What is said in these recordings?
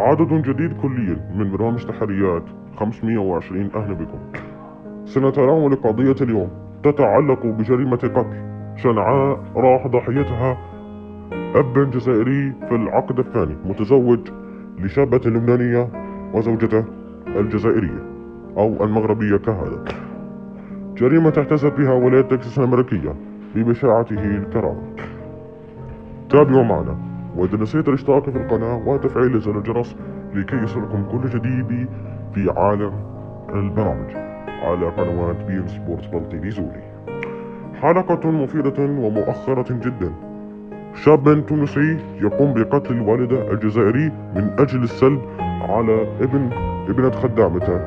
عدد جديد كلي من برامج تحريات 520. أهلا بكم. سنتناول قضية اليوم تتعلق بجريمة قتل شنعاء راح ضحيتها أب جزائري في العقد الثاني، متزوج لشابة لبنانية وزوجته الجزائرية أو المغربية كهذا. جريمة اعتزت بها ولاية تكساس الأمريكية ببشاعته الكرامة. تابعوا معنا، وإذا نسيت الاشتراك في القناة وتفعيل زر الجرس لكي يصلكم كل جديد في عالم البرامج على قنوات بين سبورت بلطي زولي. حلقة مفيدة ومؤخرة جدا. شاب تونسي يقوم بقتل الوالدة الجزائري من أجل السلب على ابنة خدامته،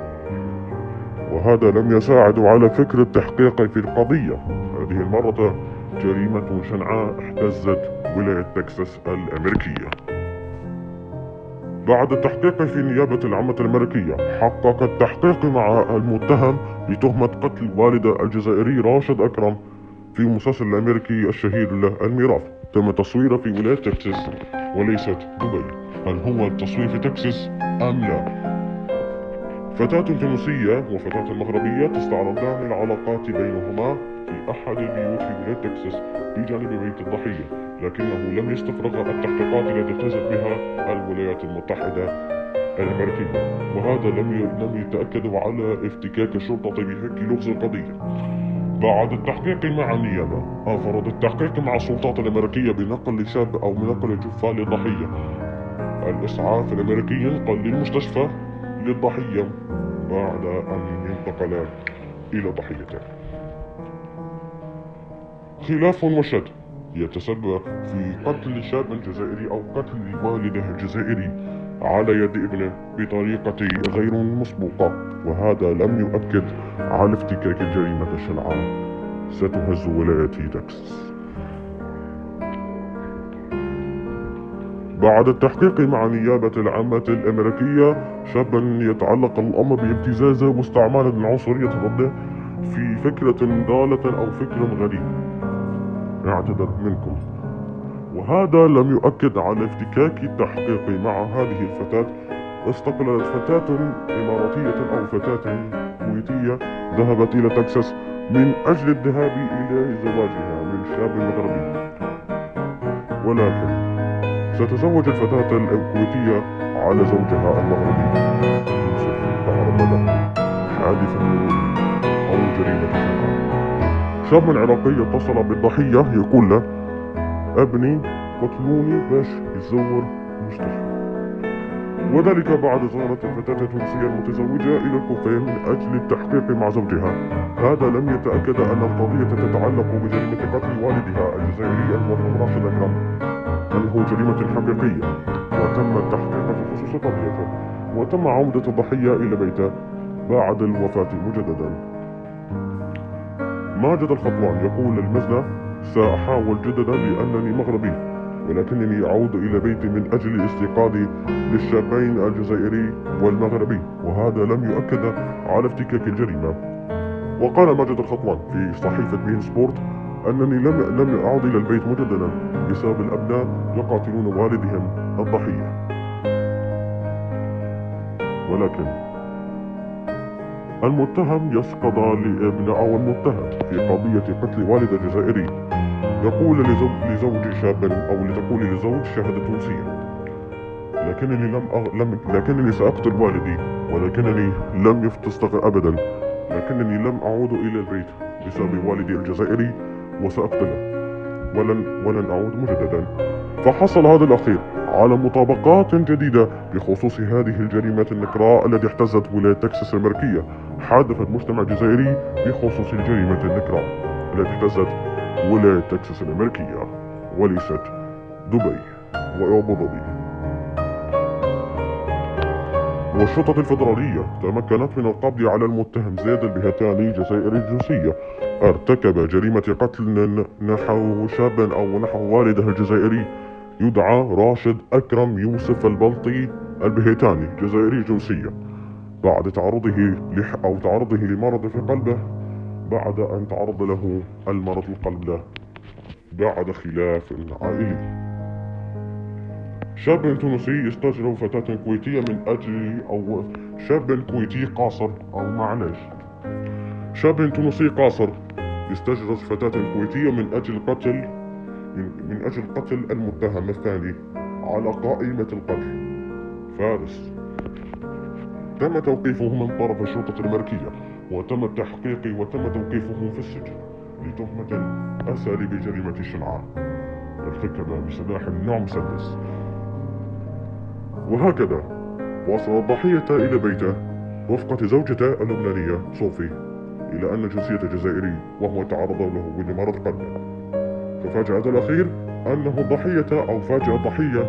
وهذا لم يساعد على فكر التحقيق في القضية. هذه المرة جريمة شنعاء احتزت ولاية تكساس الأمريكية. بعد التحقيق في النيابة العامة الأمريكية، حقق التحقيق مع المتهم بتهمة قتل الوالدة الجزائري راشد أكرم في المسلسل الأمريكي الشهير له الميراث. تم تصويره في ولاية تكساس وليست دبي. هل هو التصوير في تكساس أم لا؟ فتاة تونسية وفتاة مغربية تستعرضان العلاقات بينهما في أحد البيوت في ولاية تكساس بجانب بيت الضحية، لكنه لم يستفرغ التحقيقات التي اعتزت بها الولايات المتحدة الأمريكية، وهذا لم يتأكدوا على افتكاك الشرطة بحك لغز القضية. بعد التحقيق مع النيابة، أفرض التحقيق مع السلطات الأمريكية بنقل شاب أو بنقل الجثة للضحية. الإسعاف الأمريكي ينقل للمستشفى للضحية بعد أن ينتقل إلى ضحيته. خلاف وشد يتسبب في قتل شاب جزائري أو قتل والده الجزائري على يد ابنه بطريقة غير مسبوقة، وهذا لم يؤكد على افتكاك الجريمة الشنعاء ستهز ولاية تكساس. بعد التحقيق مع النيابة العامة الأمريكية، شابا يتعلق الأمر بابتزازه واستعمال العنصرية ضده في فكرة ضالة أو فكر غريب. اعتذر منكم. وهذا لم يؤكد على افتكاك التحقيق مع هذه الفتاة. استقلت فتاة إماراتية أو فتاة كويتية ذهبت إلى تكساس من أجل الذهاب إلى زواجها من شاب مغربي، ولكن ستتزوج الفتاة الكويتية على زوجها المغربي يوسف تعرض حادث مروري أو جريمة شنعاء. شاب عراقي اتصل بالضحية يقول له: ابني قتلوني باش يزور مستشفى، وذلك بعد زيارة الفتاة التونسية المتزوجة إلى الكوفية من أجل التحقيق مع زوجها. هذا لم يتأكد أن القضية تتعلق بجريمة قتل والدها الجزائري المرحوم راشد أكرم، بل هو جريمة حقيقية، وتم التحقيق في خصوص قضيته، وتم عودة الضحية إلى بيته بعد الوفاة مجددا. ماجد الخطوان يقول المزنة: سأحاول جددا لأنني مغربي، ولكنني أعود إلى بيتي من أجل الاستيقاظ للشابين الجزائري والمغربي، وهذا لم يؤكد على افتكاك الجريمة. وقال ماجد الخطوان في صحيفة بين سبورت أنني لم أعد إلى البيت مجددا بسبب الأبناء يقاتلون والدهم الضحية. ولكن المتهم يسقط لابن أو المتهم في قضية قتل والد الجزائري يقول لزوج شاب أو لتقول لزوج شهادة تونسية: لكنني سأقتل والدي، ولكنني لم تستغر أبدا، لكنني لم أعود إلى البيت بسبب والدي الجزائري وسأقتله ولن أعود مجددا. فحصل هذا الأخير على مطابقات جديدة بخصوص هذه الجريمة النكراء التي احتزت ولاية تكساس الأمريكية. حادث المجتمع الجزائري بخصوص الجريمة النكراء التي احتزت ولاية تكساس الأمريكية وليست دبي وأبو ظبي. والشرطة الفدرالية تمكنت من القبض على المتهم زياد البهتاني الجزائري الجنسية، ارتكب جريمة قتل نحو شاب أو نحو والده الجزائري يدعى راشد أكرم يوسف البلطي البهتاني جزائري جنسية، بعد تعرضه لمرض في قلبه بعد أن تعرض له المرض القلب له بعد خلاف عائلي. شاب تونسي يستأجر فتاة كويتية من أجل أو شاب كويتي قاصر أو معلش شاب تونسي قاصر يستأجر فتاة كويتية من أجل قتل المتهم الثاني على قائمة القتل فارس. تم توقيفه من طرف الشرطة الأمريكية وتم التحقيق وتم توقيفه في السجن لتهمة أساليب جريمة شنعاء ارتكب بسلاح نوع مسدس. وهكذا وصل الضحية إلى بيته رفقة زوجته اللبنانية صوفي إلى أن جنسيته جزائري وهو تعرض له لمرض قلب. ففاجأة الأخير أنه فاجأ الضحية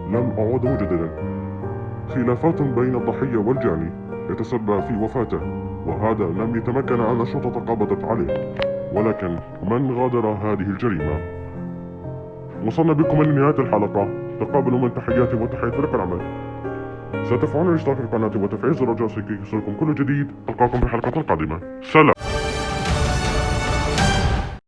لم أعود مجددا. خلافات بين الضحية والجاني يتسبب في وفاته وهذا لم يتمكن أن الشرطة قبضت عليه. ولكن من غادر هذه الجريمة؟ وصلنا بكم لنهاية الحلقة. تقبلوا من تحياتي وتحيات فريق العمل. ستفعلون الاشتراك في القناة وتفعيل زر الجرس لكي يصلكم كل جديد. ألقاكم في الحلقة القادمة. سلام.